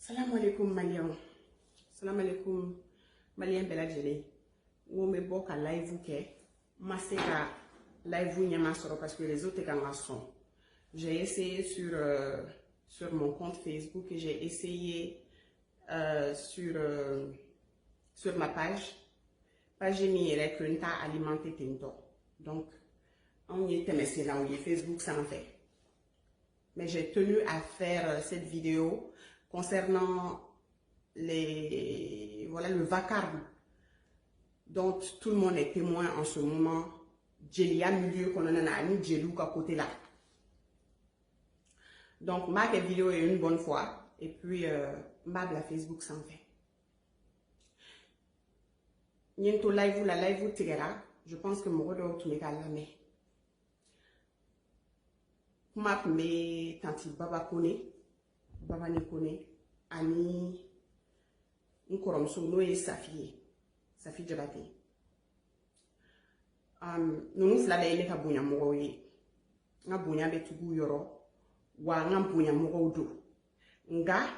Salam alaikum Maliens. Salam alaikum Maliens Beladjele. On me boque à live ke. Ma c'est à live ou parce que les autres sont. J'ai essayé sur mon compte Facebook et j'ai essayé sur ma page. Page mis que t'as alimenté tinto. Donc on y était mais c'est là où Facebook ça en fait. Mais j'ai tenu à faire cette vidéo concernant le vacarme dont tout le monde est témoin en ce moment. Djelia milieu qu'on en a mis Djelou à côté là. Donc ma vidéo est une bonne fois et puis ma la Facebook s'en fait. Niento live ou la live ou tigera, je pense que mon redo tu m'es la mais. Kuma me tanti baba kone, baba ne kone, ani nkoromso no e Safi Jabate. Nunu flala ele ka bunya mo ye. Nga bunya be tugu yoro, wa nga bunya mo do. Nga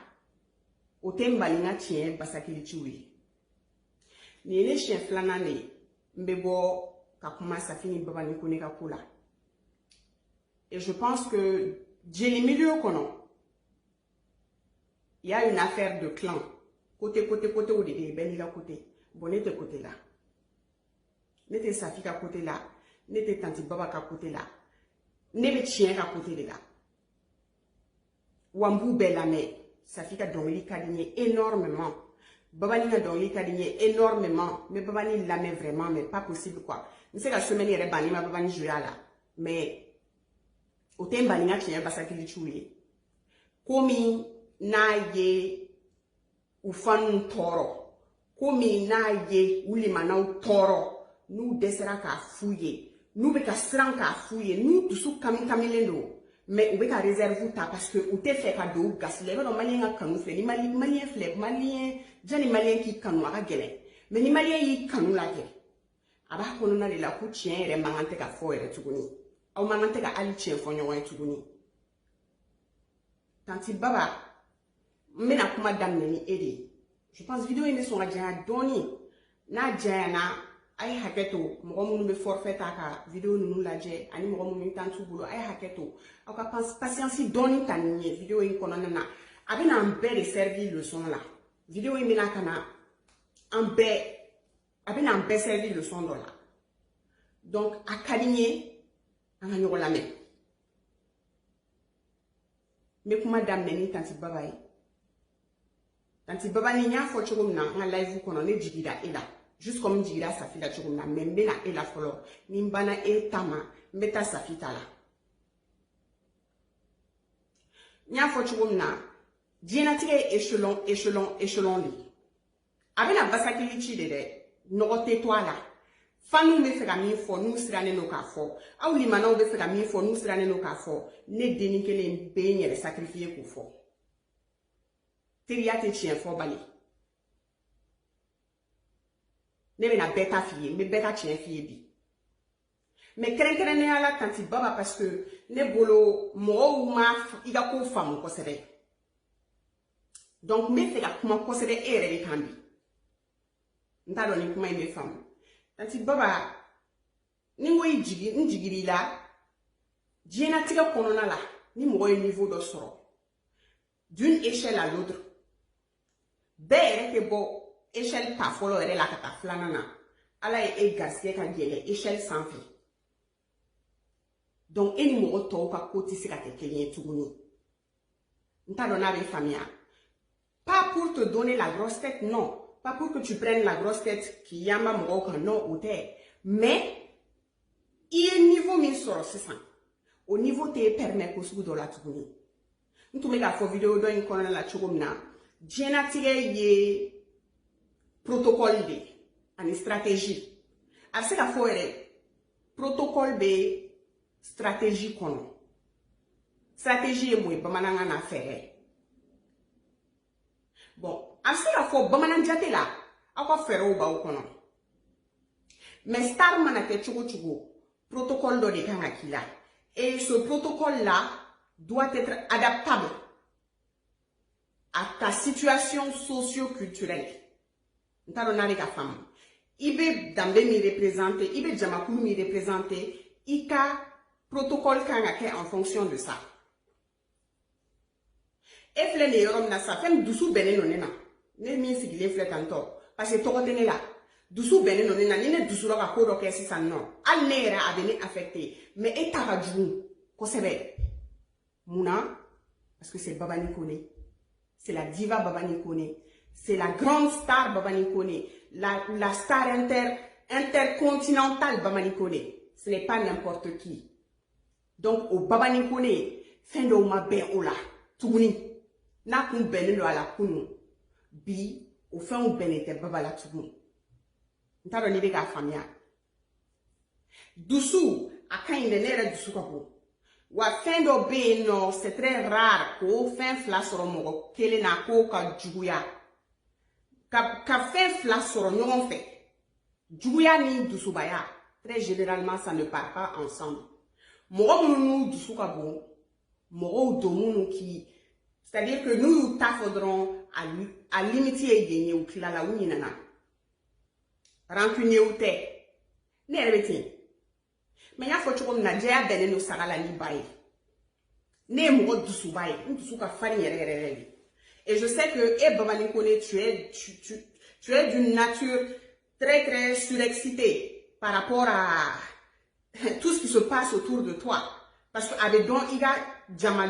otemba nga tien basakili chiwi. Ni ele chien flana ne mbebo ka kuma Safi ni baba ne kone ka kula. Et je pense que j'ai les milieux qu'on a. Il y a une affaire de clan. Côté, ou des belles côté. Bon, n'était côté là. N'était Safi à côté là. N'était Tanti Baba à côté là. N'était Chien à côté là. Wambou Belame. Safi a donné caligné énormément. Baba n'a donné caligné énormément. Mais Baba n'a l'a vraiment, mais pas possible quoi. Je sais que la semaine, il y a banni, ma Baba n'a joué là. Mais Otemba ninga chien basakili chouye. Komi na ye ufanu toro. Komi na ye ulimana toro. Nou desera ka fouye. Nou beka sran ka fouye. Nou tusu kamilendo. Mais ou beka réserve ta parce que ou te fait ka do gas. Les gens malien kanu fait. Ni malien fleb. Malien. Jani malien ki kanu aga gele. Mais ni malien yi kanu la gele. Aba kono na la ku chien re mangante ka fo ere tuguni. Au moment où ali chien fonyo wa tuguni. Tanti baba mena kuma damne ni ede. Je pense vidéo ene son adja doni na jana ay haketo mo mo be forfait aka vidéo nunu laje ani mo mo tantu bulo ay haketo aka patience doni tanni vidéo in kono na abina ambe de servir le son là. Vidéo ene kana ambe abina ambe servir le son là. Donc akaligné anga nyogo la me kuma damne ni tanti baba yi tanti baba ni nya fo chogum na nga live kono ne jigida ela juste comme jigida Safi la chogum na membe na ela folo ni mbana e tama meta Safi tala nya fo chogum na diena tige échelon li abena basakili chi de no te toila Fanou me fait mi fo nous sirane no ka fo aw limana be fait mi fo nous sirane no ka fo ne deni kele be nyere sacrifier ko fo teriate chien fo bali ne be na beta fille me beta chien fille bi mais keren ne ala tanti baba parce que ne bolo mo ou ma iga ko fam ko sebe donc me fait ka kuma ko sebe ere de kambi nta do ni kuma me fam Tanti baba ni ngoy njigiri la diena tiga konona la ni mo niveau de soro d'une échelle à l'autre bere ke bo échelle pa folo ere la kata flanana ala e gaske ka gele échelle sans fin donc eni mo to ka koti sika ke kelien tuguni nta dona be famia pas pour te donner la grosse tête non. Pas pour que tu prennes la grosse tête qui yamba moko non ou te. Mais, il y a un niveau min soro c'est ça. Au niveau te permet que sous la tuguni. Nous mega fo vidéo do in kono la chugumna. Jena tige ye protocole de ani stratégie. Ase ka fo ere protocole be stratégie kono. Stratégie e mwe bamananga na faire. Bon, Ase la fo bamanan jate la, akwa fere ou ba ou konon. Mais star manake chugo, protocole do de kanga kila. Et ce protocole là doit être adaptable à ta situation socio-culturelle. N'taronnare ka femme. Ibe dambe mi représenter, ibe jamakulu mi représenter, ika protocole kangake en fonction de ça. Et flè ne yorom na sa, femme doussou bene nonena. Ne mi sigile flè tanto. Parce que toko tene la. Doussou bene nonena, ni ne doussou la kodo ke si sa non. Al ne era abene affecté. Mais eta va djou, kosebe. Mouna, parce que c'est Baba Nikone. C'est la diva Baba Nikone. C'est la grande star Baba Nikone. La star intercontinentale Baba Nikone. Ce n'est pas n'importe qui. Donc, au Baba Nikone, fin de ma ben ola. Touni. Na kun bene lo ala kunu. Bi, au fin ou benete Baba la touni. N'taro ni beka famia. Doussou, a kan inde nere doussou kapo. Wa fin do be no, c'est très rare ko fin flasoro mogo kele na ko ka juguya. Ka fin flasoro nyon fait. Juguya ni dousoubaya. Très généralement, ça ne part pas ensemble. Mogo mounou dousoukabo. Mogo domounou qui. C'est-à-dire que nous tafodrons à limiter et gagner ou klala ou ninana. Rancunier ou te. Nerebeti. Mais il faut que tu aies bene no sagala ni baye. Ne mo dusu baye, dusu ka fani yere. Et je sais que Baba Nikone, tu es d'une nature très très surexcitée par rapport à tout ce qui se passe autour de toi. Parce que avec don iga jama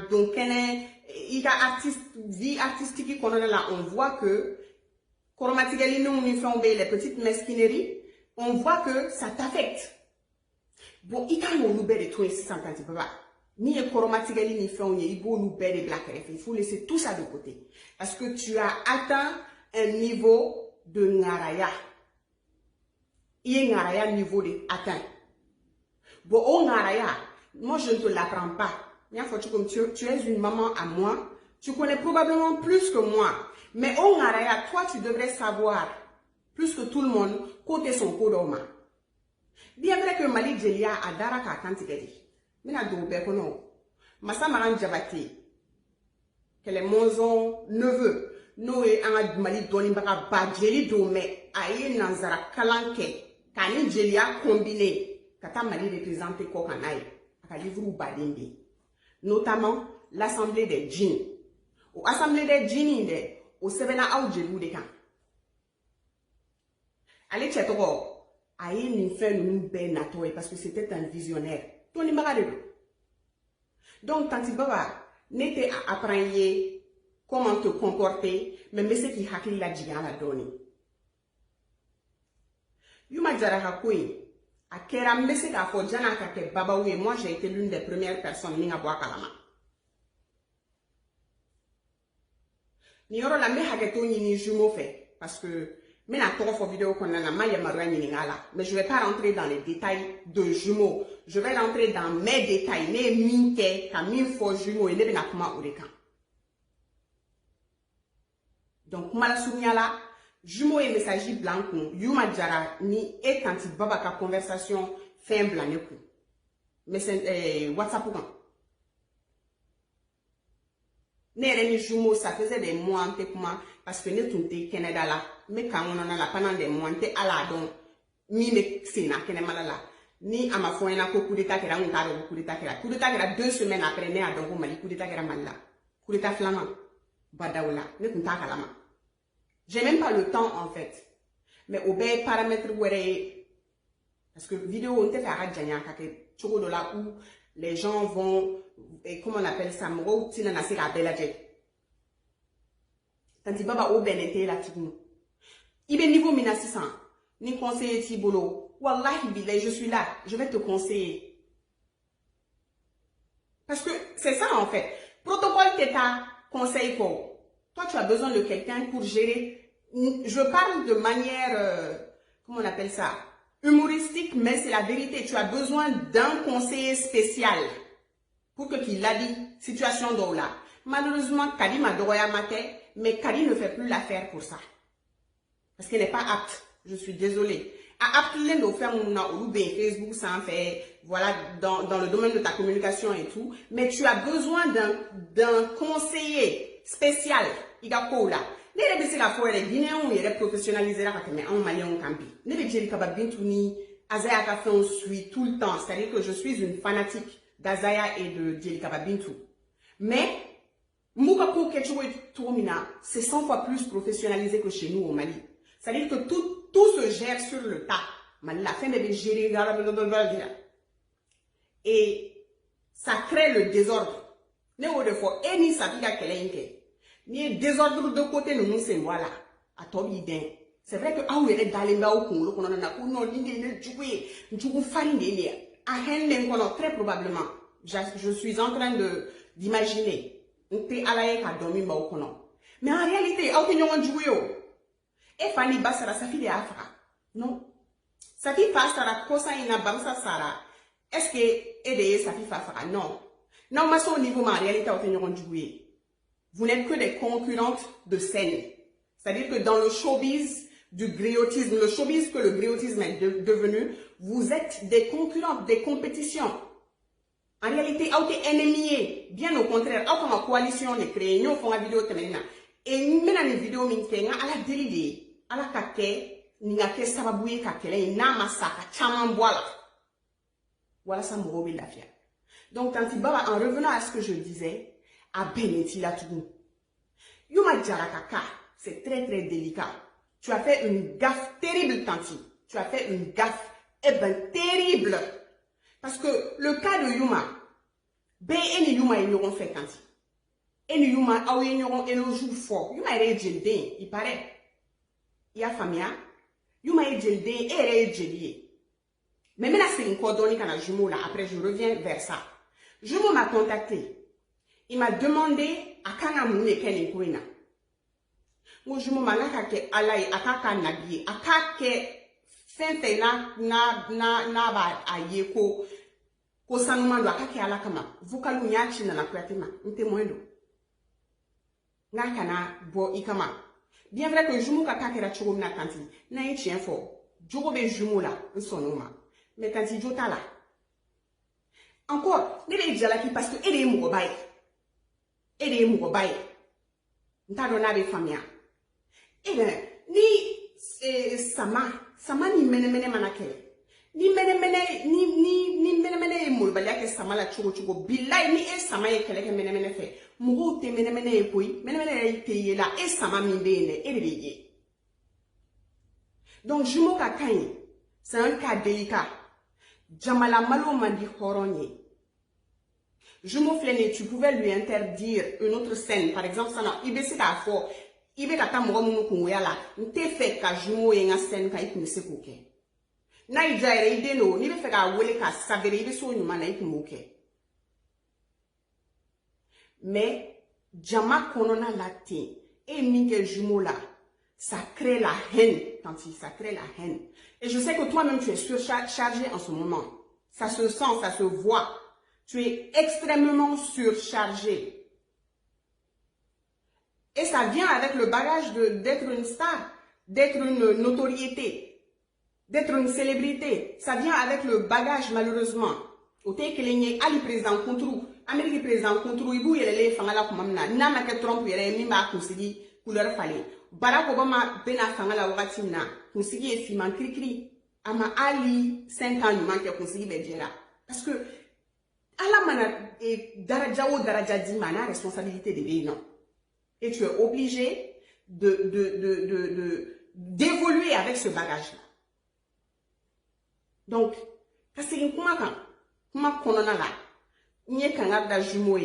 donkene iga vie artistique qu'on a là, on voit que Koromatigeli nous nous font les petites mesquineries. On voit que ça t'affecte. Bon, il y a un noubé de 350 papa. Ni le Koromatigeli ni fait, il y a un noubé de black RF. Il faut laisser tout ça de côté. Parce que tu as atteint un niveau de Ngaraya. Il y a un Ngaraya niveau de atteint. Bon, au Ngaraya, moi je ne te l'apprends pas. Tu es une maman à moi. Tu connais probablement plus que moi. Mais au Ngaraya, toi tu devrais savoir. Plus que tout le monde, côté son kodoma. Bien vrai que Mali Djelia a Daraka Kantigadi. Mais n'a d'où kono. Massa Maran Djabati. Que les monzons neveux. Noé en Mali Donimbaka Badjeli Dome. Aïe Nanzara Kalanke. Kani Djelia combiné. Kata Mali représenté Kokanaï. Akalivru Badimbi. Notamment l'Assemblée des djinns. Au Assemblée des djinns, au Sevena Aoudjelou de Kan. Allez, tchétoro, aïe, ni fait nous ben natoé parce que c'était un visionnaire. Tony Magadou. Donc, Tanti Baba, n'était à apprendre comment te comporter, mais c'est qui hakli la djigan la doni. Yuma Djaraha Koui, à Kera Mese ka Fodjana Kake Baba et moi j'ai été l'une des premières personnes qui a boire kalama. Ni oro la me hageto ni jumeau fait parce que mais je ne vais pas rentrer dans les détails de jumeaux. Je vais rentrer dans mes détails. Ne minke, kamin fo jumeaux et ne bena kuma ureka. Donc, Malasoumiala, jumeaux et messager blanc, Yuma Djara, ni et tanti babaka conversation fin blanc. Mais c'est WhatsApp ou quand? Ne jumeaux, ça faisait des mois en témoin. Parce que nous sommes au Canada là, mais quand on a la pendant des mois, on a donc mi me sena kene malala ni ama fo ena ko coup d'état kera on taro coup d'état kera 2 semaines après né a donc mali coup d'état kera malala coup d'état flamand badaoula ne kunta kalama. J'ai même pas le temps en fait. Mais au bay paramètres wéré parce que vidéo on te fait arrêter janya kake choko de là où les gens vont et comment on appelle ça moro tina na sira belaje. Tanti baba o benete la tignou. Ibe niveau 1600. Ni conseiller Tibolo. Wallahi bilay, je suis là. Je vais te conseiller. Parce que c'est ça en fait. Protocole t'état conseil quoi. Toi tu as besoin de quelqu'un pour gérer. Je parle de manière, comment on appelle ça? Humoristique, mais c'est la vérité. Tu as besoin d'un conseiller spécial. Pour que qu'il a dit situation d'Ola. Malheureusement, Kadi m'a droya maté. Mais Kadi ne fait plus l'affaire pour ça. Parce qu'elle n'est pas apte. Je suis désolée. Apte de faire mon Facebook, ça en fait, voilà, dans le domaine de ta communication et tout. Mais tu as besoin d'un conseiller spécial ida ko la ne re bisi ka fo re guinéen ou yere professionnaliser la ka teme en malien kampi ne be Jelika Babintou ni Azaya ka fait on suit tout le temps, c'est-à-dire que je suis une fanatique d'Azaya et de Jelika Babintou. Mais Moukako Ketchoué Tourmina, c'est 100 fois plus professionnalisé que chez nous au Mali. C'est-à-dire que tout se gère sur le tas. Mali la fin de gérer et ça crée le désordre. Ne ou de fois et ni sabiga kelenke. Ni désordre de côté nous c'est voilà. À tobi den. C'est vrai que ah oui elle dalenga au Congo qu'on a non l'idée jouer jouer farine à Henlen très probablement. Je suis en train d'imaginer. Mais en réalité, et Fanny Bassara, sa fille est Afra. Non. Sa fille Fassara, Kosa ina Bamsa Sara. Est-ce que aider sa fille Fafara? Non. Non, mais au niveau en réalité, vous n'êtes que des concurrentes de scène. C'est-à-dire que dans le showbiz du griotisme, le showbiz que le griotisme est devenu, vous êtes des concurrentes, des compétitions. En réalité, vous êtes ennemis. Bien au contraire, vous avez une coalition de créer, nous faisons une vidéo de et nous mettons une vidéo de à la délidée, à la kake, nous avons sababoué kakele, nama saka, chaman boala. Voilà ça, mon la fière. Donc, en revenant à ce que je disais, à Beneti la tout. Yuma Djarakaka, c'est très très délicat. Tu as fait une gaffe terrible, Tanti. Tu as fait une gaffe, terrible. Parce que le cas de Yuma, et Yuma ils n'auront fait Tanti. Et Yuma, ils n'auront et le jour fort. Yuma est gelé, il paraît. Il y a famille, Yuma est gelé et elle est gelée. Mais maintenant, c'est une coordonnée quand jumeau là. Après, je reviens vers ça. Jumeau m'a contacté. Il m'a demandé à quand on est qu'elle est. Moi, je me suis dit que Allah est à nabi, à que fente na ba ayeko ko sanuma do akake ala kama vukalu nyachi na nakwatema nte mwendo ngakana bo ikama. Bien vrai que jumu kaka kera chugo na kanti na yi chien fo jogo be jumu la nsonoma mais kanti jota la encore ne be jala ki parce que ele mu obaye ntado na be famia. Eh bien, ni sama ni mene manakele. Ni mene mulbalia ke sama la chugo bilai ni sama ye kele ke mene fe. Mugo te mene e poi, mene te ye la sama mi bene e rebeye. Donc jumeau kakani, c'est un cas délicat. Jamala malo mandi horonye. Jumeau flené, tu pouvais lui interdire une autre scène, par exemple ça na ibesi da fo. Ibe kata mwa munu kunwe la, nte fe ka jumo yenga sen ka iku nse kuke. Na ijaire ide no, nibe fe ka wele ka savere ibe so nyuma na iku muke. Mais, jama konona late, et minke jumo la, ça crée la haine, tanti, ça crée la haine. Et je sais que toi-même tu es surchargé en ce moment. Ça se sent, ça se voit. Tu es extrêmement surchargé. Et ça vient avec le bagage d'être une star, d'être une notoriété, d'être une célébrité. Ça vient avec le bagage, malheureusement. Au té que les ali président contre Amérique président contre Ibu yele fangala kumamna na make Trump yele mimba kusigi couleur fallait. Barack Obama bena fangala wakati na kusigi e fiman krikri ama ali 5 ans manque kusigi bedjera. Parce que ala mana daraja o daraja di mana responsabilité de bénon. Et tu es obligé d'évoluer avec ce bagage-là. Donc, parce que comment konona la, n'y kanga da jumeau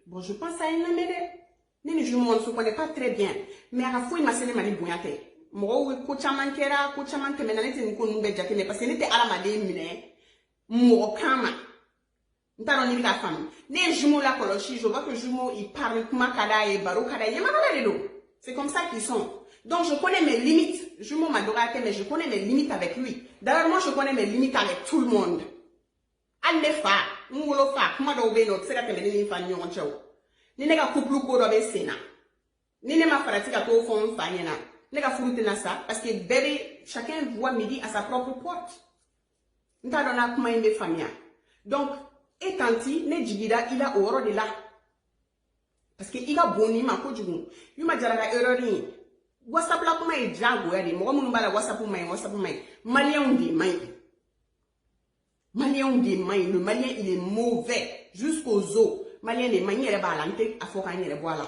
bon, je pense à une amène. Ni jumeau, on ne se connaît pas très bien. Mais à la fois, il m'a sélé mali bouillante. Moi, kochaman kera, kochaman te menalete ni konumbe jate, mais parce que n'était à la madé mine, moi, kama. N'taroni la femme. Les jumeaux là, kolochi, je vois que jumeaux, ils parlent kuma kada et baro kada, c'est comme ça qu'ils sont. Donc, je connais mes limites. Jumeau m'a dorate, mais je connais mes limites avec lui. D'ailleurs, moi, je connais mes limites avec tout le monde. Alnefa, Moulofa, kuma do beno, c'est la télé, ni fan yon chao. Ni nega couple ko do be sena. Ni ne ma faratika to fon fanyena. Nega furute na ça, parce que bébé, chacun voit midi à sa propre porte. N'tadona kuma inde famille. Donc, et tanti, ne jigida, il a oro de là. parce que i ka bon ni ma kojugu yu ma jara ka erreur ni WhatsApp la kuma e jago ya di mo mun bala WhatsApp mai malien di mai le malien il est mauvais jusqu'aux os malien de mai yere bala nte afoka yere boala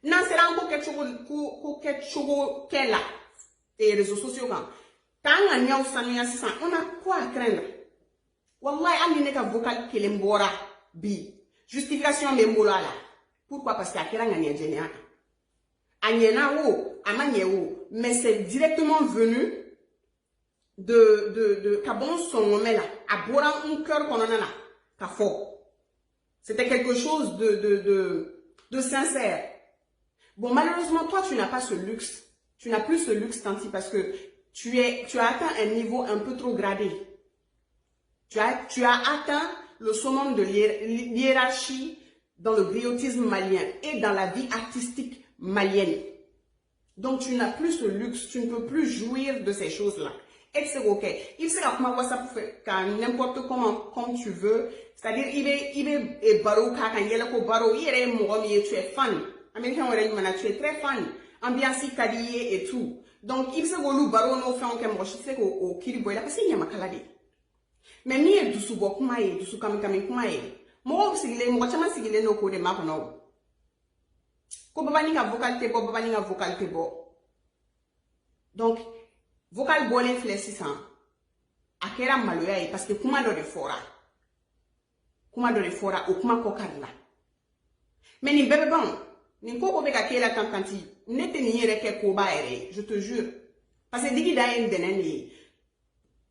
nan sera ko quelque chose kela et réseaux sociaux quand tanga nyaw sanuya sisan on a quoi à craindre wallahi amine ka vocal kelembora bi justification me mbola la pourquoi parce que akera ngania jenia anyena wo amanye wo mais c'est directement venu de kabon son moment là à boran un cœur qu'on en a ka fort c'était quelque chose de sincère. Bon, malheureusement toi tu n'as pas ce luxe, tu n'as plus ce luxe Tanti parce que tu as atteint un niveau un peu trop gradé. Tu as atteint le summum de l'hiérarchie dans le griotisme malien et dans la vie artistique malienne. Donc, tu n'as plus ce luxe, tu ne peux plus jouir de ces choses-là. Et c'est ok. Il sera comment WhatsApp quand n'importe comment, comme tu veux. C'est-à-dire, il est baro, quand il est baro, il est mourami, tu es fan. Américain, tu es très fan. Ambiance, kadiye et tout. Donc, il se golu baro no fait en moi, je sais qu'au kiriboy, parce qu'il y a ma kalade. Mais ni e dusu bo kuma e, dusu kami kuma e. Mo sigile, mo chama sigile no ko de ma kono. Ko baba ni nga vocal te bo. Donc, vocal bolen flessisan. Akera maloya e, parce que kuma do de fora. Kuma do de fora, ou kuma kokarla. Mais ni bebe bon. Ni ko beka kela tantanti. Nete ni yere ke ko ba ere, je te jure. Parce que digi da en deneni.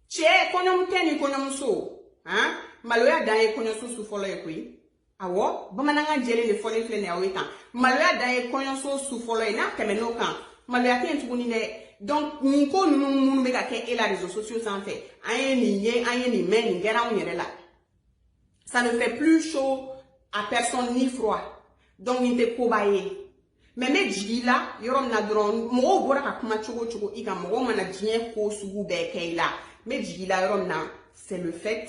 Che konom teni konom so. Hein? Maloya da e konom so su folo e kui. Awo, bamananga jele le folo flene awetan. Maloya da e konom so su folo e na keme no kan. Maloya ten tukuni ne. Donc, ni ko nou beka ke e la réseaux sociaux sans fait. Ayen ni ye, ayen ni men, ni gera on yere la. Ça ne fait plus chaud à personne ni froid. Donc, ni te kobaye. Mais me jigila, yorom na dron, mo bora ka kuma chogo ika mo mana dien ko sugu be keila. Me jigila yorom na, c'est le fait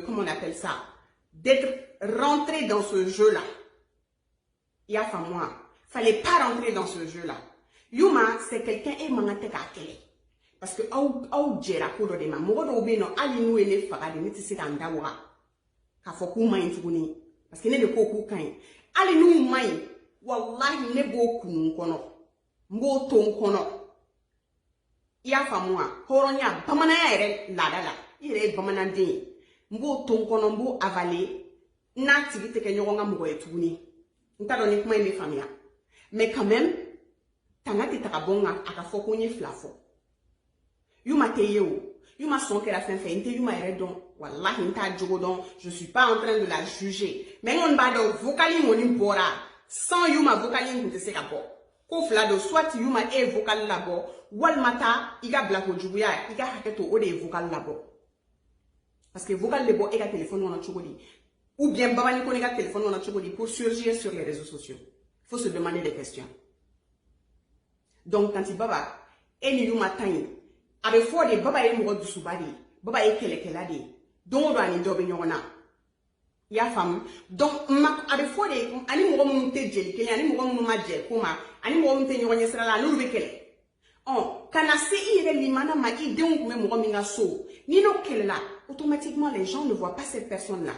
comment on appelle ça, d'être rentré dans ce jeu-là. Il y a fait moi, fallait pas rentrer dans ce jeu-là. Yuma, c'est quelqu'un et mangate ka kele. Parce que au jera ko do de ma, mo do be no ali nou ele faga de meti se kan dawa. Ka foku ma intuguni. Parce que ne de ko ku kan. Ali nou mai wallahi ne bo kunun kono mbo ton kono ya famwa horonya bamana ya ere ladala ire bamana din mbo ton kono mbo avale na tigite ke nyonga mbo etuni ntado ni kuma ile famia mais quand même tangati takabonga akafoko nyi flafo yuma teyewo yuma sonke la fin fait yuma ere don wallahi nta jogo don je suis pas en train de la juger mais on ba do vocali ngoni bora sans yuma vocaling de se kabo ko flado soit yuma e vocal labo wal mata iga blako jubuya iga haketo o de vocal labo parce que vocal lebo e ga téléphone on a chogodi ou bien baba ni ko ga téléphone on a chogodi pour surgir sur les réseaux sociaux. Il faut se demander des questions. Donc quand il baba e ni yuma tani abe fo de baba e mo du subadi baba e kele de don do ani do be nyona ya fam donc ma avec fois de ani mo mo te jeli kele ani mo mo ma je kuma ani mo mo te nyonya sira la lulu be kele on kana se ire limana ma i de on mo mi nga so ni no kele là automatiquement les gens ne voient pas cette personne là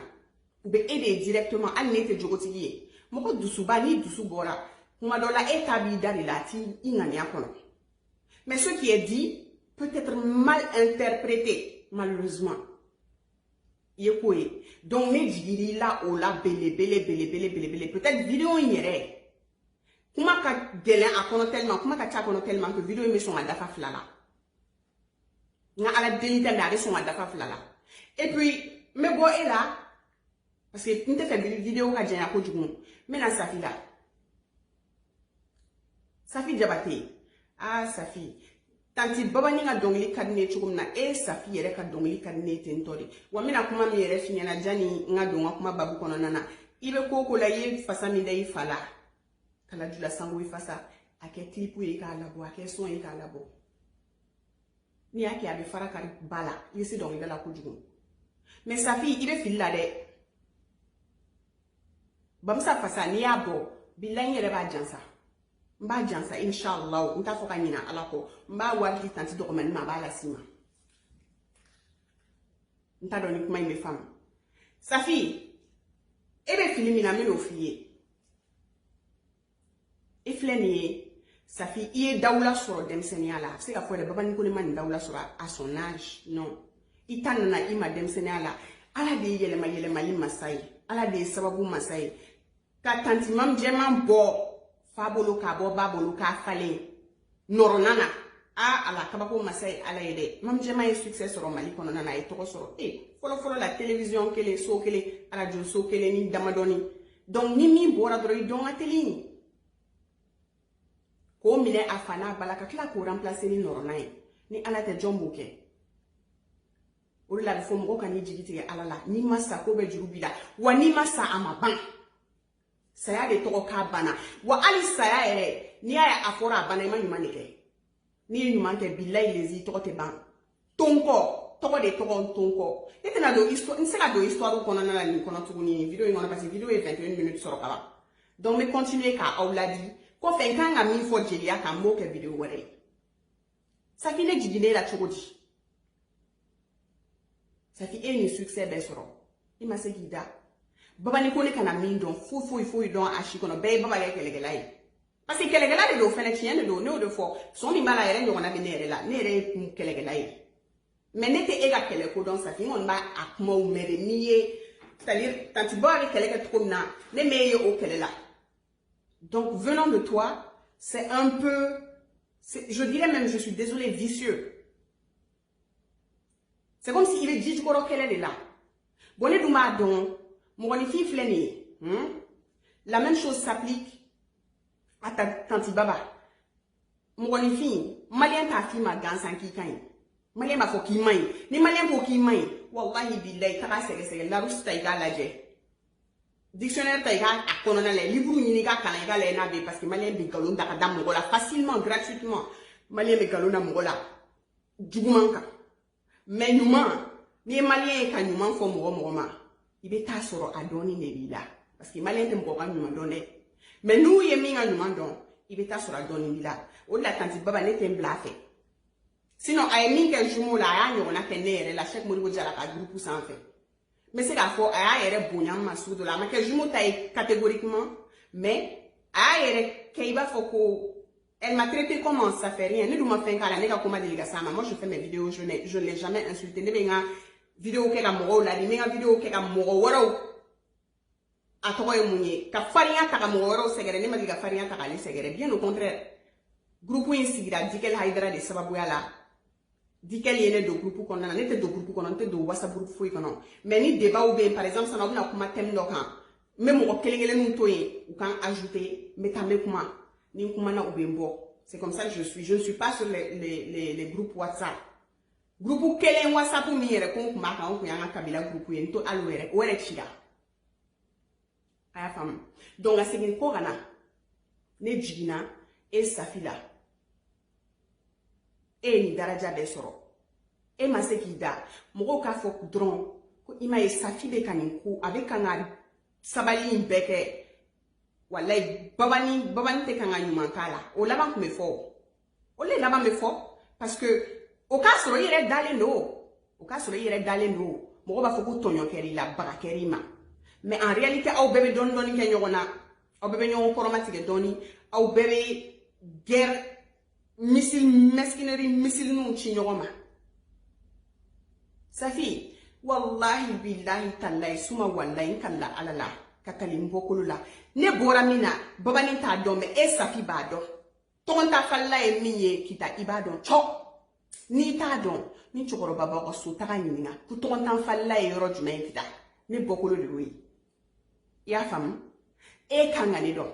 ou be aider directement ani ne te jogotigi mo ko dusu ba ni dusu bora kuma do la établi dali la ti ingani akono mais ce qui est dit peut être mal interprété malheureusement. Donc, mes jigiri là, oh là, bele. Peut-être vidéo yere. Comment ka gelen a kono tellement, comment ka tcha kono tellement que vidéo me son adafa flala. Nga ala denite me son adafa flala. Et puis, me bo est là, parce que nous te fait vidéo ka jenya ko djugum. Mais na Safi là. Safi Diabaté. Ah, Safi. Tanti baba ni nga dongli kadine chukum na Safi yere ka dongli kadine tentori wa mina kuma mi yere finya na jani nga donga kuma babu kono nana ibe koko la ye fasa mi dai fala kala dula sango ifasa ake clip yi ka labo ake son yi ka labo ni ake abe fara kari bala yesi dongli dala kujugu mais Safi ibe filla de Bamsa fasa ni ya bo billahi yere ba jansa. Mba jansa inshallah nta foka nyina alako mba wagi tanti do man ma bala sima. Nta doni kuma me fam. Safi ebe fini mina me no fiye. Ifleni Safi iye dawla soro demsenia la. C'est ka fo de baba ni ko ni man dawla soro à son âge. Non. Itan na ima demsenia la. Ala de yelema masai. Ala de sababu masai. Ka tanti mam jeman bo fabolo ka bo babolo ka fale noronana ala kabako masai ala yede mam jeman e succès soro mali kono nana e toko soro folo la télévision kele so kele radio so kele ni damadoni donc ni mi bora dro don ateli ko mine afana balaka kila ko remplacer ni norona ni ala te jombo ke o la fo mo kan ni jigiti ala la ni masa ko be jurubila wa ni masa amaban saya de toko ka bana wa ali saya ere ni aya afora bana ima nyuma nike ni nyuma ke billahi lezi toko te ban tonko toko de toko tonko ete na do histoire ni sera do histoire ko na la ni kono tuguni video ngona parce video est 21 minutes soro kala donc me continuer ka awladi ko fe kanga mi fo jelia ka mo ke video wore sakine jigine la chogodi safi eni succès be soro ima se gida baba ni ko ne kana min don fo don ashi kono be baba ya kelegela yi parce que kelegela de do fele tien de do ne o de fo so mi bala yere nyona be nere la nere kelegela yi mais nete ega kele ko don safi on ba akmo o mere niye c'est-à-dire quand tu vas avec kelega trop na ne meye o kelela donc venant de toi c'est un peu je dirais même je suis désolé vicieux c'est comme si il est dit ko kelele là bonne duma don Mouronifi fleni, la même chose s'applique à ta tanti baba. Mouronifi, malien ta fille ma gansan ki kain. Malien ma fo ki main. Ni malien fo ki main. Wallahi billahi tara sege la russe taiga la je. Dictionnaire taiga akonona le livre ni ga kana ga le na be parce que malien bi galon da dam ngola facilement gratuitement. Malien be galon na ngola. Djugumanka. Mais nyuma, ni malien ka nyuma fo mo ma. Il est à soro adoni nebila parce que malien te mboga nyuma donné mais nous yeminga nyuma don il est à soro adoni bila o la tanti baba ne te mblafe sinon ay minga jumo la ya nyona kenere la chaque modi jala ka groupe sans fait mais c'est la fois ay ere bonya masoud la ma que jumo tay catégoriquement mais ay ere keiba foko elle m'a traité comme ça fait rien ne duma fin kala ne ka koma deliga sama moi je fais mes vidéos je ne l'ai jamais insulté ne benga vidéo ke ka mogo la ni nga vidéo ke ka mogo woro atoy munye ka faria ta ka mogo woro segere ni mali ka faria ta ka le segere bien au contraire groupe insigira dikel haidara de sababu yala dikel yene do groupe kono na nete do groupe kono nete do whatsapp groupe foi kono mais ni débat ou bien par exemple ça na kuma thème do kan même mogo kelengele nu toye ou kan ajouter metame kuma ni kuma na ubembo c'est comme ça que je ne suis pas sur les groupes WhatsApp. Groupe kelen WhatsApp mi yere kon kuma kan ko yanga kabila groupe yen to alwere were chida aya fam donc la segin ko gana ne jigina e safila e ni daraja be soro e masekida mogo ka fo dron ko ima e safile kanin ko avec kanga sabali mbeke wallahi babani te kanga nyuma kala o laban ko me fo o le laban me fo parce que au cas où il est dans l'eau, moi va faut que tonyo keri la barakeri ma. Mais en réalité, au bébé doni kenyona, au bébé nyon koromatique doni, au bébé guerre missile mesquinerie missile non chinyoroma. Safi, wallahi billahi tallahi suma wallahi kalla alala kakalimbo kulula. Ne boramina babani ta dome e safi bado. Tonta falla e minye kita ibadon chok. Ni ta don ni chokoro baba ko so ta nyina ku to tan falla e yoro juma kita ni bokolo de wi ya fam e kanga ni do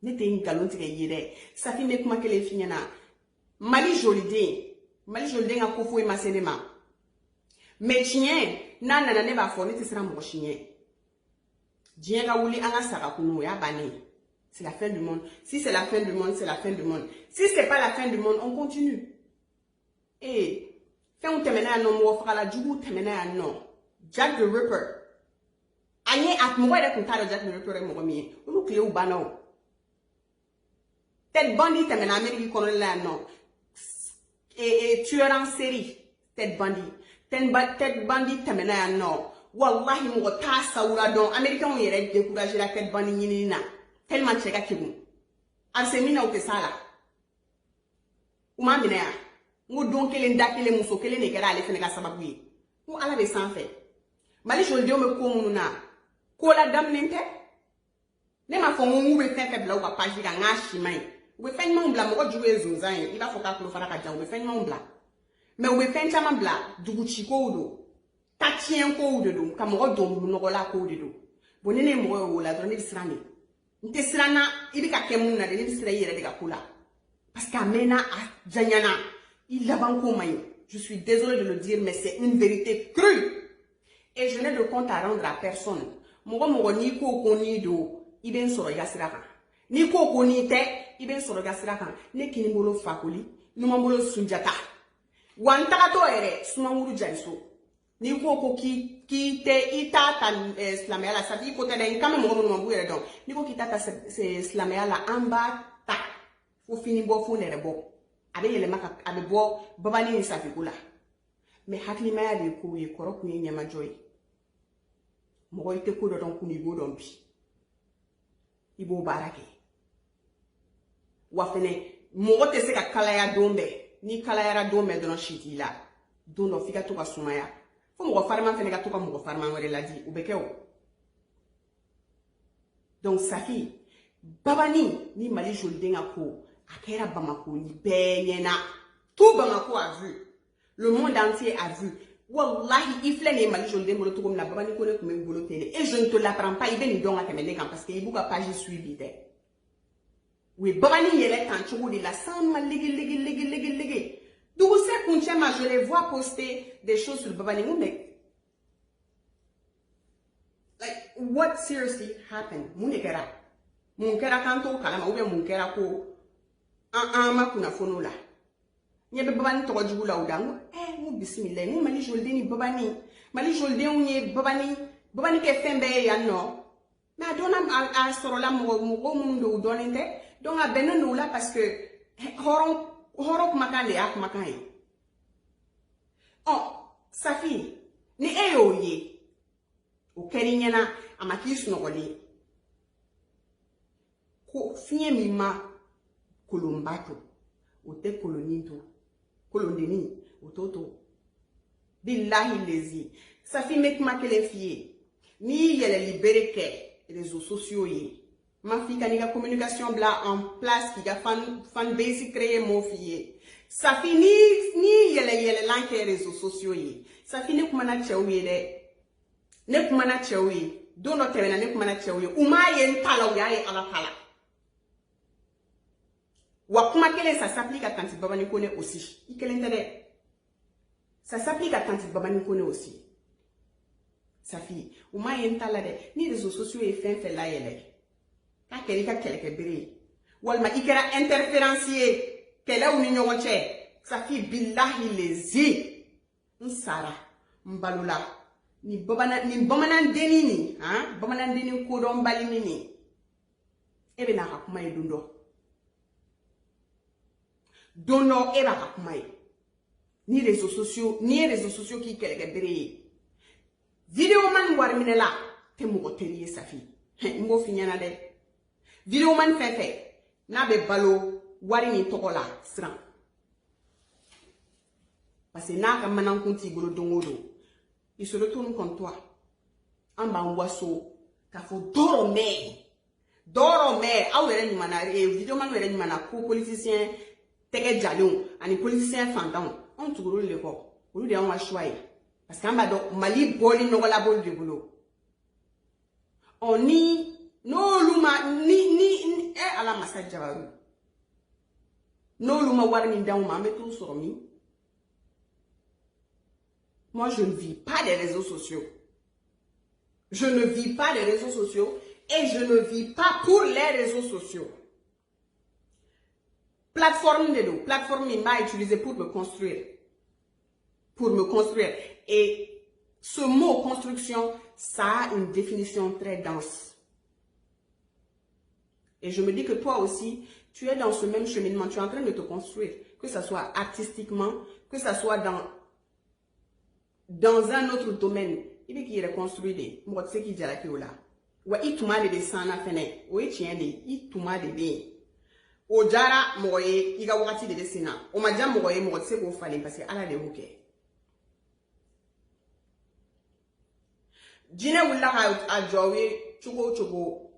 ni te ngalon ti yire sa fi me kuma kele finyana mali jolide nga ko fo e masenema mais chien nana ne ba fo ni ti sera mo chien dien ga wuli anga saka kunu ya bani. C'est la fin du monde. Si c'est la fin du monde, c'est la fin du monde. Si c'est pas la fin du monde, on continue. Et, fais un temena non, ou fera la djougou temena non. Jack the Ripper. Aïe, à moi, elle est contente de dire que je peux me remettre. Nous, clé ou banane. Tête bandit, t'es en Amérique, qu'on là, non. Et tueur en série. Tête bandit. Tête bandit, t'es en non. Wallahi, mon ta saoula don. Américain, on irait décourager la tête bandit, nina. Tellement tchèque à Kibou. Arsemina ou que ça là. Ou ma minea. Ou donc, qu'elle est d'accord, les mousseaux, qu'elle est négara, les fénégas sababoué. Ou à la baisse sans fait. Mali, je le dis, me communa. Kola dam nente. Ne ma fo mu be fen febla wa page ga ngashi mai. Ube fen ma mbla mo juwe zunzan. Il va faut ka ko fara ka jan ube fen ma mbla. Mais ube fen chama mbla dugu chiko do. Tatien ko do ka mo do no la ko do. Bonene mo wo la do ne bisrani. Nte srana ibi ka kemu na de ne bisra yere de ka kula. Parce qu'amena a janyana. Il laban ko mai. Je suis désolée de le dire mais c'est une vérité crue. Et je n'ai de compte à rendre à personne. Mogo ni ko koni do iben soro gasiraka. Ni ko koni te iben soro gasiraka. Ne kini bolo fakoli, numa bolo sunjata. Wantaka to ere sumanguru jaiso. Ni ko ki te ita tan islamela sa fi ko te den kame mogo mo ere don. Ni ko kita ta se islamela amba ta. Fo fini bo fo nere bo. Abe yele maka abe bo babani ni sa fi kula. Me hakli maya de ko ye koroku ye nyama joy. Mogo ite ko do don kuni go don bi ibo barake wa fene mogo te se ka kalaya dombe ni kalaya dombe don shiti la don do fika to ka sumaya fo mogo farma fene ka to ka mogo farma wore la di ubeke o donc safi babani ni mali joldenga ko akera bamako ni benyena tout Bamako a vu le monde entier a vu. Wallahi, il flène et mali jolde molo comme la babani kone comme bolo télé. Et je ne te l'apprends pas, il vient donc à te mener parce qu'il y a pas j'y suivi. Oui, babani yele kanchou de la sang légé. D'où c'est qu'on tient je les vois poster des choses sur le babani mais like what seriously happened? Munekera. Munkera kanto kalama ou bien munkera ko ma kuna fono la. Nyebe babani to jugu la udangu mu bismillah mu mali jolde ni mali jolde unye babani ke fembe ya no na dona a soro la mo mundo donende donc a benno la parce que horon makande ak makai oh safi ni eyoye o kerinyana amakisu no goli ko fie mi ma kolombato o te kolonito kolondeni ototo billahi lezi ça fait mek makele fie ni yele libéré ke réseaux sociaux yi ma fille kaniga communication bla en place qui ga fan basic créer mon fille ça fait ni yele lanke réseaux sociaux yi ça fait ne kuma na chewi de ne kuma na chewi do no tebe na ne kuma na chewi uma yen tala ya e ala tala wa kuma kele ça s'applique à Tanti Babani Kone aussi. Ça s'applique à Tanti Babani Kone aussi. Sa fille, ou ma yentala de ni réseaux sociaux et fait la yele. Ka keleke bere. Walma ikera interférencier. Kele ou ni che. Sa fille billahi lezi. Nsara mbalula ni bamana denini, hein? Bamana deni ko don bali nini. Ebe na ka kuma edundo. Dono eba kakumai ni réseaux sociaux qui keleke bere vidéo man war minela te mo teriye safi ngo finyana de vidéo man fefe na be balo wari ni tokola sran parce que na ka manan konti golo dongodo il se retourne contre toi en ba ngwaso ka fo doro me awere ni mana vidéo man were ni mana ko politicien tege jalon ani politicien fantan on tuguru le ko olu de on wa choix parce que amba do mali boli no la bol de boulot on ni no luma ni ala masa jabaru no luma war ni daw ma meto sur mi moi je ne vis pas des réseaux sociaux et je ne vis pas pour les réseaux sociaux. Plateforme m'a utilisé pour me construire. Et Ce mot construction, ça a une définition très dense. Et je me dis que toi aussi, tu es dans ce même cheminement, tu es en train de te construire, que ce soit artistiquement, que ce soit dans un autre domaine. Il veut qu'il reconstruise des moi tu sais qui dirait que là. Ouais, il tout mal de sana fene. Ouais, tiens des, il tout mal de. O jara moye, il a wakati de sina. O madja moye, moi tu sais qu'on fallait parce que ala de hoke. Dine wula a jowe chugo.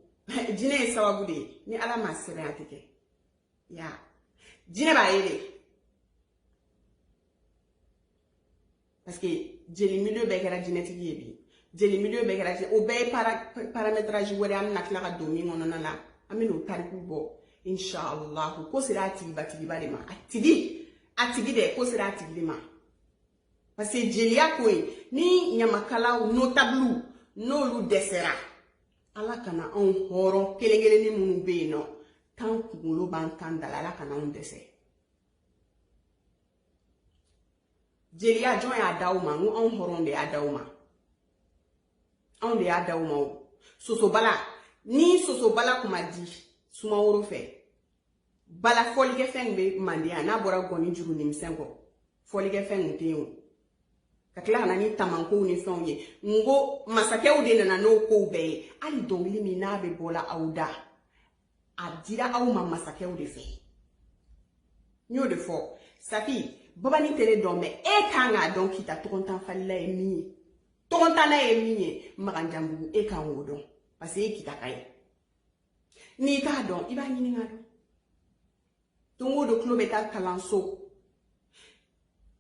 Dine e sawabude ni ala ma sebe atike. Ya. Dine ba ele. Parce que jeli milieu be kera genetique yebi. Jeli milieu be kera o be paramétrage wore am nakla ka domi ngonona la. Amino tariku bo inshallah ko sira atigi ba de ma. Atigi de ko sira atigi ma. Parce que jelia ko ni nyamakala no tableau no lu desera. Ala kana on horo kelengele ni munu be no. Tan kulo ban kandala ala kana on dese. Jelia join ya dauma ngu on horon de ya dauma. On de ya dauma. Sosobala ni sosobala kuma di suma woro fe. Bala foli ke fengbe mandia na bora goni juru ni msengo. Foli ke fengbe teyo. Kakla na ni tamanko ni fenye. Ngo masake ou de na no ko be. Ali dongli mi na be bola auda. Adira au ma masake ou de fe. Nyo de fo. Safi baba ni tele dombe e kanga donc kita tontan falila e mi tontana e mi maganjambu e kango don parce que kita kay ni ta don iba nyini ngado tongo do kilomètre kalanso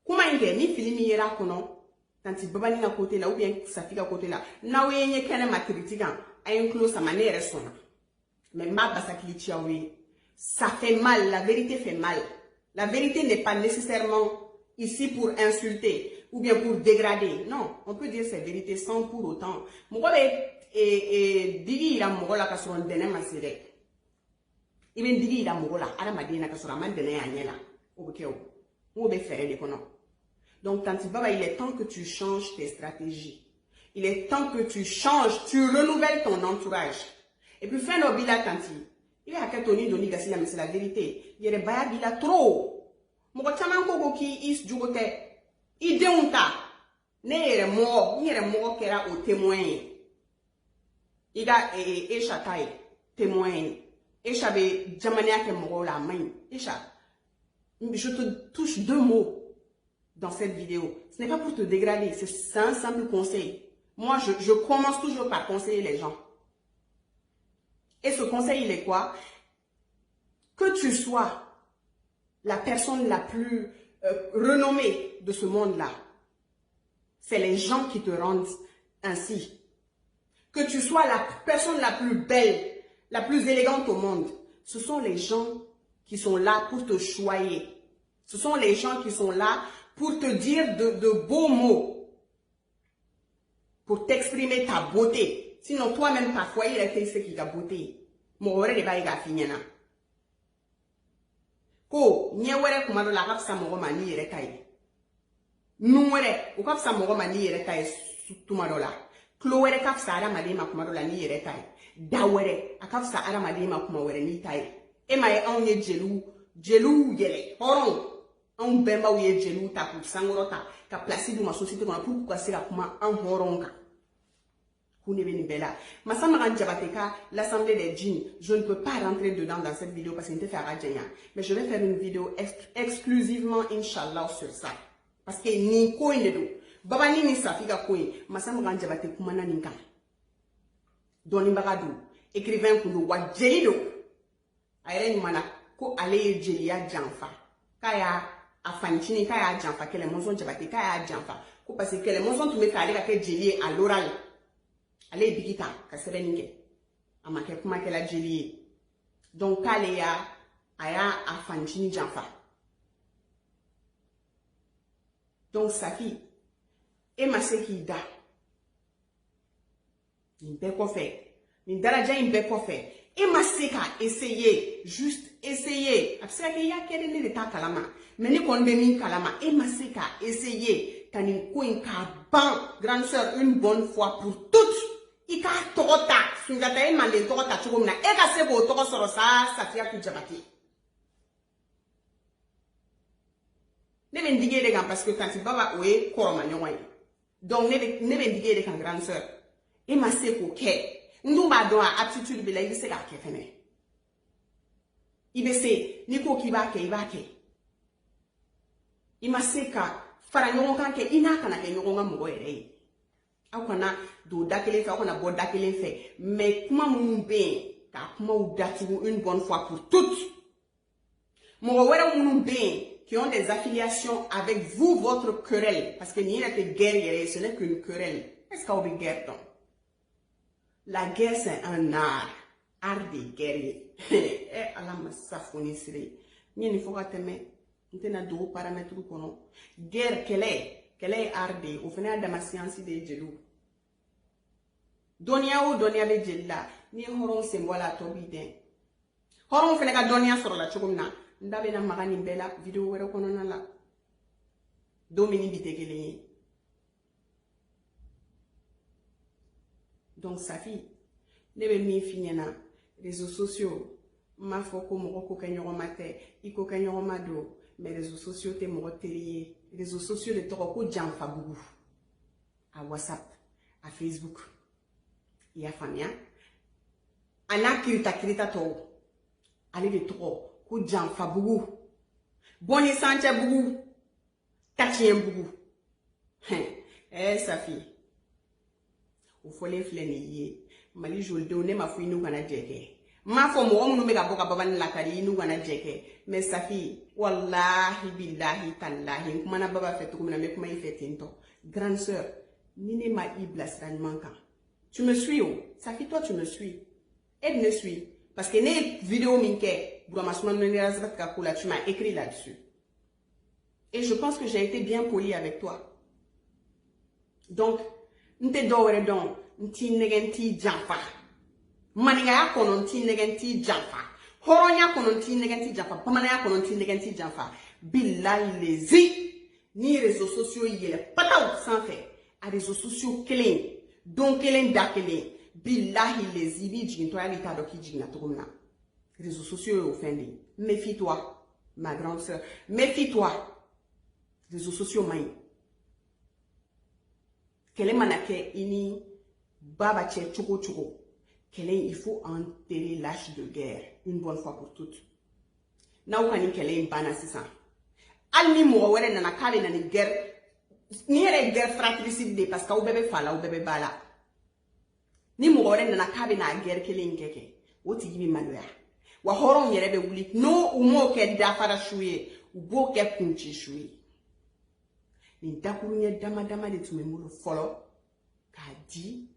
kuma inge ni filimi yera kono tanti baba ni na côté là ou bien Safi ka côté là na wenye kene makritikan ay close sa manière sona mais ma basakili chiawe ça fait mal, la vérité fait mal. La vérité n'est pas nécessairement ici pour insulter ou bien pour dégrader. Non, on peut dire cette vérité sans pour autant. Moi, digi la mogola ka soro ndene masire. Iben digi la mogola ala madina ka soro man dene anyela. Obekeo. Mo be faire de kono. Donc tanti baba, il est temps que tu changes tes stratégies. Il est temps que tu changes, tu renouvelles ton entourage. Et puis fais no bila tanti. Il y a que Tony Doni Gassila, mais c'est la vérité. Il y a des baya bila trop. Moko chaman koko ki is jugote. Ide unta. Ne yere mo kera o témoin. Iga esha tai témoin. Esha be jamania ke mo la main. Esha. Je te touche 2 mots dans cette vidéo. Ce n'est pas pour te dégrader, c'est un simple conseil. Moi, je commence toujours par conseiller les gens. Et ce conseil, il est quoi? Que tu sois la personne la plus renommée de ce monde-là, c'est les gens qui te rendent ainsi. Que tu sois la personne la plus belle, la plus élégante au monde, ce sont les gens qui sont là pour te choyer. Ce sont les gens qui sont là pour te dire de beaux mots, pour t'exprimer ta beauté. Sinon, toi-même, parfois, il était ce qui t'a beauté. Moi, je vais finir. Ko, nyewere kumado la kapsa mogo mani yere kai. Nuwere, o kapsa mogo mani yere kai tumado la. Klowere kapsa ara madema kumado la ni yere kai. Dawere, a kapsa ara madema kumawere ni tai. Ema e onye jelu yele. Horon, on bemba uye jelu ta ku sangorota ka place du ma société qu'on a pour quoi sera kuma en horonga. L'Assemblée des djinns, je ne peux pas rentrer dedans dans cette vidéo parce qu'il ne fait pas de mais je vais faire une vidéo exclusivement, Inch'Allah, sur ça. Parce que ni ko ne do. Baba ni ni safika ko masama ganjabate kumana ninka. Doni bagadu, écrivain kundo wa jelido. Ayre ni mana ko ale jelia janfa. Kaya afanchini kaya janfa kele monson jabate kaya janfa. Ko parce que les monson tu me kale ka ke jelie à l'oral. Allez bigita kaserenike amake kuma kela jeli donc kale ya aya afanchini janfa donc Safi e maseki da imbe ko fe ni daraja imbe ko fe e maseka essayer juste essayer absaka ya kede ne ta kalama mais ni kon be min kalama e maseka essayer Kani ko in ka ban, grande sœur, une bonne fois pour toutes. Ika togota, Sunjata e mande togota chugumna. Eka sebo togo soro sa Safia Kujabati. Ne ben digé de parce que quand il baba oé koroma nyongoy. Donc ne ben digé de kan grande sœur. E ma seko ke. Ndumba don a aptitude be la ibe se ka ke fene. Ibe se ni ko ki ba ke iba ke. Ima seka fara nyongo kan ke ina kana ke nyongo ngamugo ere. Akona do dakele fe akona bo dakele fe mais kuma mun be ka kuma ou datibu une bonne fois pour toutes. Mo wera mun be qui ont des affiliations avec vous, votre querelle. Parce que n'y a que guerre, ce n'est qu'une querelle. Est-ce qu'on veut guerre donc? La guerre, c'est un art. Art des guerriers. Eh, Allah m'a safouni siri. N'y a pas de mais. N'y a deux paramètres pour nous. Guerre, quelle est art des? Au final, de ma science, des gelou. Donia ou donia de gela. Ni horon symbole à tobiden. Horon fait la donia sur la chokumna. Ndabe na magani bela video wero kono na la domini bitegele. Donc Safi nebe mi finyana réseaux sociaux ma foko moko kanyo mate iko kanyo mado mais réseaux sociaux te mo terié réseaux sociaux de toko janfa bugu à WhatsApp à Facebook ya famia ana kirita to ale de toko ku janfa bugu boni sanche bugu katien bugu Safi o fole fleni ye mali jolde o ne ma fu inu kana jeke ma fo mo mu me ga boka baba ni lakari inu kana jeke mais Safi wallahi billahi tallahi kuma na baba fait kuma na me kuma fait tinto grande sœur ni ne ma iblas ranmanka tu me suis oh Safi toi tu me suis elle me suit parce que les vidéos minke tu m'as écrit là-dessus. Et je pense que j'ai été bien poli avec toi. Donc, n'te dowere don, n'ti negenti janfa. Maniga kono n'ti negenti janfa. Horonya kono n'ti negenti janfa. Pamanaya kono n'ti negenti janfa. Billahi lezi. Ni réseaux sociaux yele. Pataou sans fait. A réseaux sociaux kelen. Donc kelen da kelen. Billahi lezi. Bi jigin to ya lita doki jigina tokumna. Réseaux sociaux offendés. Méfie-toi, ma grande sœur. Méfie-toi. Réseaux sociaux maï. Quel est manake ini baba che choko choko. Quel est il faut enterrer l'âge de guerre une bonne fois pour toutes. Na ukani quel est bana sisa. Alni mo were na nakale na ni guerre. Ni ere guerre fratricide parce que ou bébé fala ou bébé bala. Ni mo were na nakabe na guerre quel est nkeke. Oti gibi manuya. Wa horon yerebe wuli no umo ke dafara shuye ubo ke kunchi shuye ni dakurunya dama de tumemulu follow ka di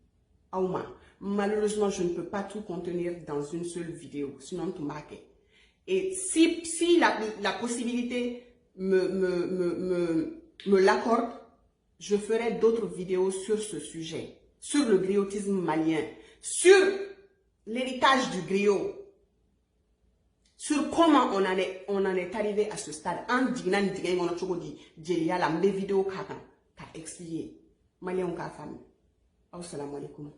auma malheureusement je ne peux pas tout contenir dans une seule vidéo sinon tu marques et si la possibilité me l'accorde je ferai d'autres vidéos sur ce sujet sur le griotisme malien sur l'héritage du griot sur comment on en est arrivé à ce stade. En disant on a toujours dit, j'ai la mes vidéos qui a expliqué. Malien ka femme. Assalamu alaikum.